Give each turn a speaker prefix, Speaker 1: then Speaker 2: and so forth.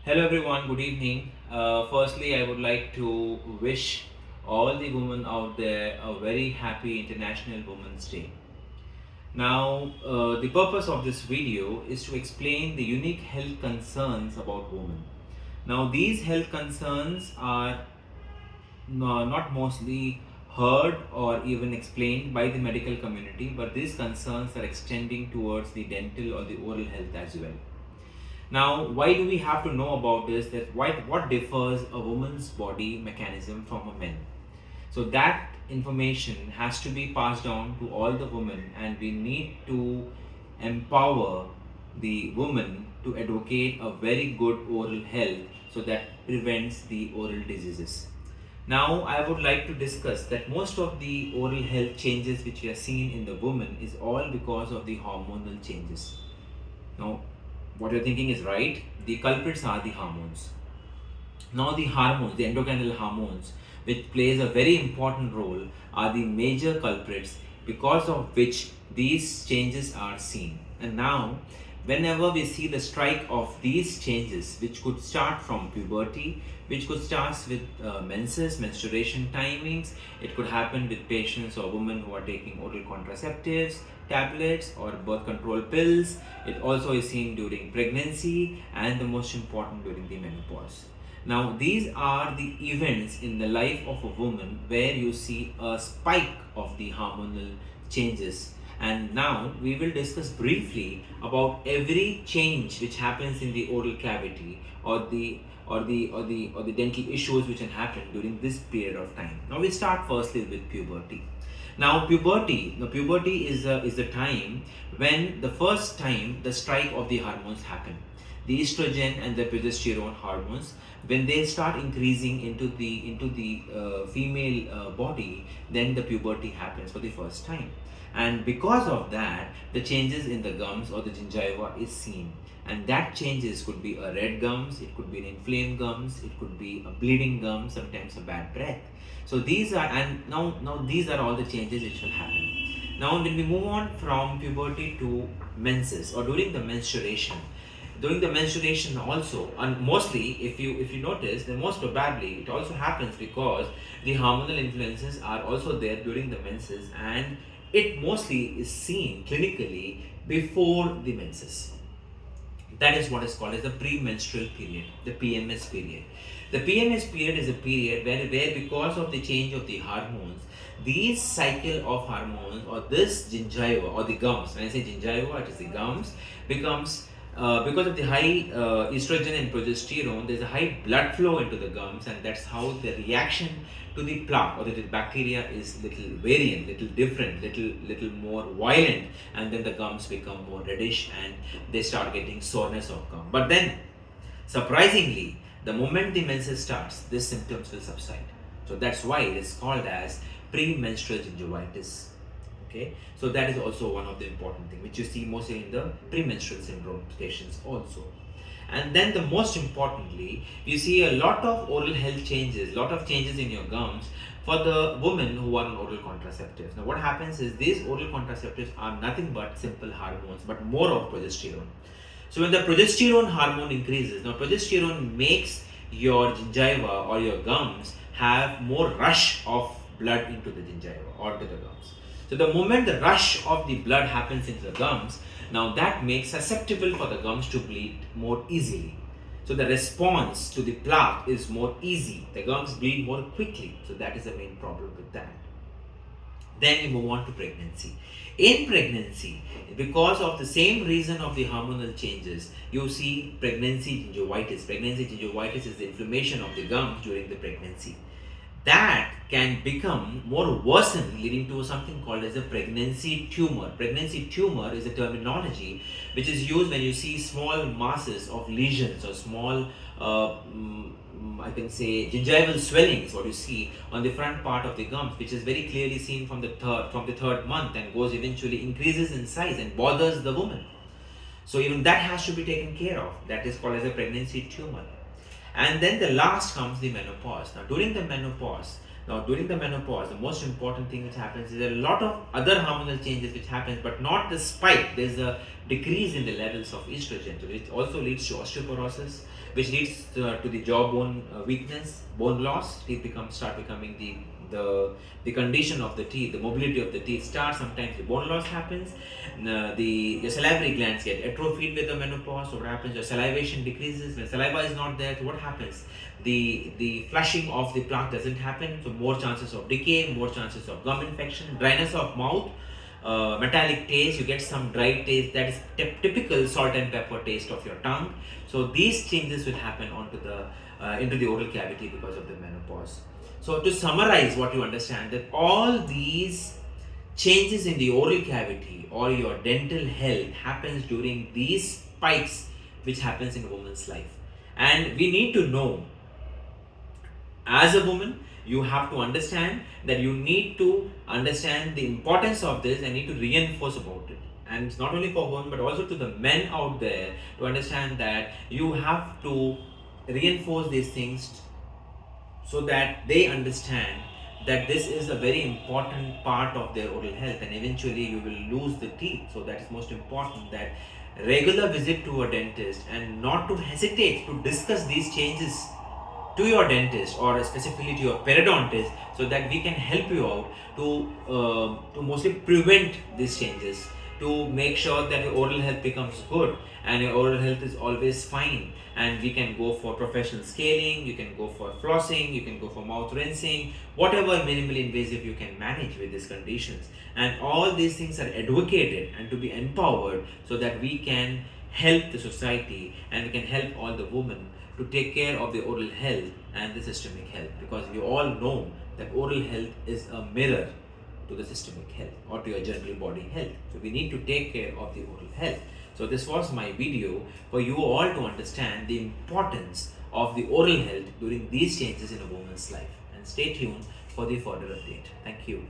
Speaker 1: Hello everyone, good evening. Firstly, I would like to wish all the women out there a very happy International Women's Day. Now, the purpose of this video is to explain the unique health concerns about women. Now, these health concerns are not mostly heard or even explained by the medical community, but these concerns are extending towards the dental or the oral health as well. Now, why do we have to know about this? That what differs a woman's body mechanism from a man? So that information has to be passed on to all the women, and we need to empower the woman to advocate a very good oral health so that prevents the oral diseases. Now, I would like to discuss that most of the oral health changes which we are seeing in the woman is all because of the hormonal changes. Now, what you're thinking is right. The culprits are the hormones. Now, the hormones, the endocrinal hormones, which plays a very important role, are the major culprits because of which these changes are seen. And now, whenever we see the strike of these changes, which could start from puberty, which could start with menses, menstruation timings, it could happen with patients or women who are taking oral contraceptives, tablets, or birth control pills. It also is seen during pregnancy and the most important during the menopause. Now, these are the events in the life of a woman where you see a spike of the hormonal changes. And now we will discuss briefly about every change which happens in the oral cavity or the dental issues which can happen during this period of time. Now we start firstly with puberty. Now puberty is the time when the first time the strike of the hormones happen. The estrogen and the progesterone hormones, when they start increasing into the female body, then the puberty happens for the first time. And because of that, the changes in the gums or the gingiva is seen. And that changes could be a red gums, it could be an inflamed gums, it could be a bleeding gum, sometimes a bad breath. So these are, and now these are all the changes which will happen. Now when we move on from puberty to menses or during the menstruation also, and mostly if you notice, then most probably it also happens because the hormonal influences are also there during the menses, and it mostly is seen clinically before the menses. That is what is called as the premenstrual period, the PMS period. The PMS period is a period where because of the change of the hormones, these cycle of hormones or this gingiva or the gums, when I say gingiva, it is the gums, becomes because of the high estrogen and progesterone, there's a high blood flow into the gums, and that's how the reaction to the plaque or the bacteria is little variant, little different, little more violent, and then the gums become more reddish and they start getting soreness of gum. But then, surprisingly, the moment the menses starts, these symptoms will subside. So that's why it is called as premenstrual gingivitis. Okay, so that is also one of the important things which you see mostly in the premenstrual syndrome patients also. And then the most importantly, you see a lot of oral health changes, lot of changes in your gums for the women who are on oral contraceptives. Now what happens is these oral contraceptives are nothing but simple hormones, but more of progesterone. So when the progesterone hormone increases, now progesterone makes your gingiva or your gums have more rush of blood into the gingiva or to the gums. So the moment the rush of the blood happens into the gums, now that makes susceptible for the gums to bleed more easily. So the response to the plaque is more easy. The gums bleed more quickly. So that is the main problem with that. Then we move on to pregnancy. In pregnancy, because of the same reason of the hormonal changes, you see pregnancy gingivitis. Pregnancy gingivitis is the inflammation of the gums during the pregnancy. That can become more worsened, leading to something called as a pregnancy tumor. Pregnancy tumor is a terminology which is used when you see small masses of lesions or small I can say gingival swellings, what you see on the front part of the gums, which is very clearly seen from the third month and goes eventually increases in size and bothers the woman. So even that has to be taken care of. That is called as a pregnancy tumor. And then the last comes the menopause. Now during the menopause, Now, during the menopause, the most important thing which happens is a lot of other hormonal changes which happens, but not the spike. There's a decrease in the levels of estrogen, so it also leads to osteoporosis, which leads to the jawbone weakness, bone loss. Teeth start becoming the condition of the teeth, the mobility of the teeth starts. Sometimes the bone loss happens. Your salivary glands get atrophied with the menopause. So what happens? Your salivation decreases. When saliva is not there, so what happens? The flushing of the plaque doesn't happen. So more chances of decay, more chances of gum infection, dryness of mouth, metallic taste. You get some dry taste that is typical salt and pepper taste of your tongue. So these changes will happen onto the into the oral cavity because of the menopause. So to summarize, what you understand, that all these changes in the oral cavity or your dental health happens during these spikes which happens in a woman's life, and we need to know, as a woman, you have to understand that you need to understand the importance of this and need to reinforce about it. And it's not only for women but also to the men out there to understand that you have to reinforce these things so that they understand that this is a very important part of their oral health, and eventually you will lose the teeth. So that is most important, that regular visit to a dentist and not to hesitate to discuss these changes to your dentist or specifically to your periodontist, so that we can help you out to mostly prevent these changes, to make sure that your oral health becomes good and your oral health is always fine. And we can go for professional scaling, you can go for flossing, you can go for mouth rinsing, whatever minimally invasive you can manage with these conditions. And all these things are advocated and to be empowered so that we can help the society and we can help all the women to take care of the oral health and the systemic health, because we all know that oral health is a mirror to the systemic health or to your general body health. So we need to take care of the oral health. So this was my video for you all to understand the importance of the oral health during these changes in a woman's life. And stay tuned for the further update. Thank you.